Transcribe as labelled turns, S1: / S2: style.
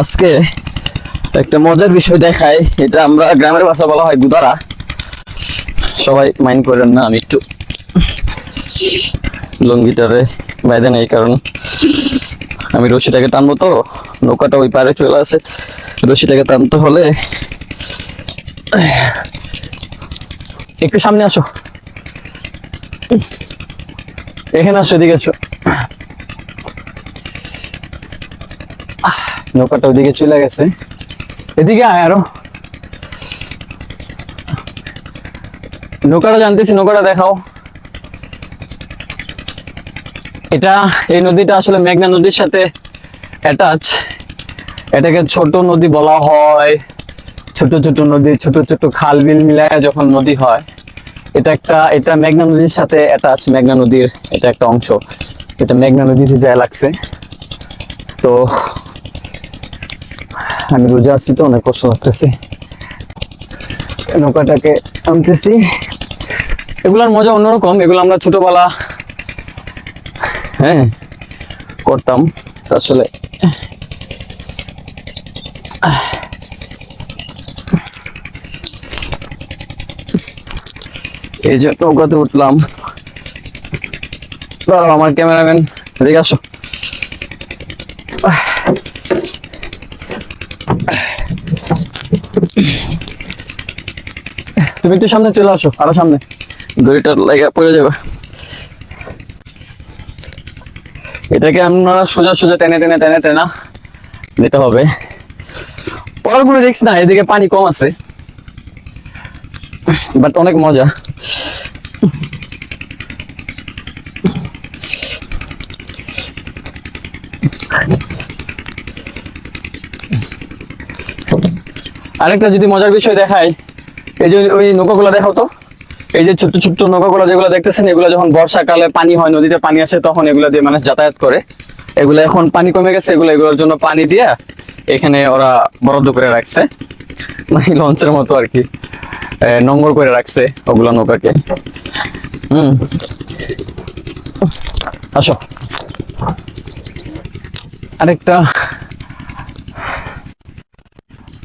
S1: আজকে একটা মজার বিষয় দেখাই। এটা আমরা গ্রামের ভাষা বলা হয় গুদারা। সবাই মাইন্ড করেন না, আমি একটু লঙ্গিটারে বাইরে নেই, কারণ আমি রশিটাকে টানবো তো, নৌকাটা ওই পারে চলে আসে, রশিটাকে টানতে হলে একটু সামনে আসো, এখানে আসো, এদিকে আসো। নৌকাটা ওইদিকে চলে গেছে, এদিকে আয় আরো। নৌকাটা জানতেছি, নৌকাটা দেখাও। এটা এই নদীটা আসলে মেঘনা নদীর সাথে অ্যাটাচ। এটাকে ছোট নদী বলা হয়। ছোট ছোট নদী, ছোট ছোট খাল বিল মিলায় যখন নদী হয়, এটা মেঘনা নদীর সাথে অ্যাটাচ। মেঘনা নদীর এটা একটা অংশ। এটা মেঘনা নদীতে যায় লাগছে। তো আমি রোজা আছি তো অনেক কষ্ট লাগতেছে, নৌকাটাকে আনতেছি। এগুলার মজা অন্যরকম। এগুলো আমরা ছোটবেলা করতাম আসলে। এই যে নৌকাতে উঠলাম, আমার ক্যামেরাম্যান এদিকে আসো। তুমি একটু সামনে চলে আসো, আরো সামনে, দড়িটা লেগে পড়ে যাবে। এটাকে আপনারা সোজা সোজা টেনে টেনে টেনে টেনা নিতে হবে। পড়ার কোনো রিস্ক না, এদিকে পানি কম আছে, বাট অনেক মজা। আরেকটা যদি মজার বিষয় দেখাই, এই যে ওই নৌকাগুলো দেখাও তো। এই যে ছোট্ট ছোট্ট নৌকাগুলো যেগুলো দেখতেছেন, এগুলো যখন বর্ষাকালে পানি হয়, নদীতে পানি আসে, তখন এগুলো দিয়ে মানুষ যাতায়াত করে। এগুলো এখন পানি কমে গেছে, এগুলোর জন্য পানি দিয়ে এখানে ওরা বরাদ্দ করে রাখছে, মানে লঞ্চের মতো আর কি, নোঙর করে রাখছে ওগুলো নৌকাকে। আসো। আরেকটা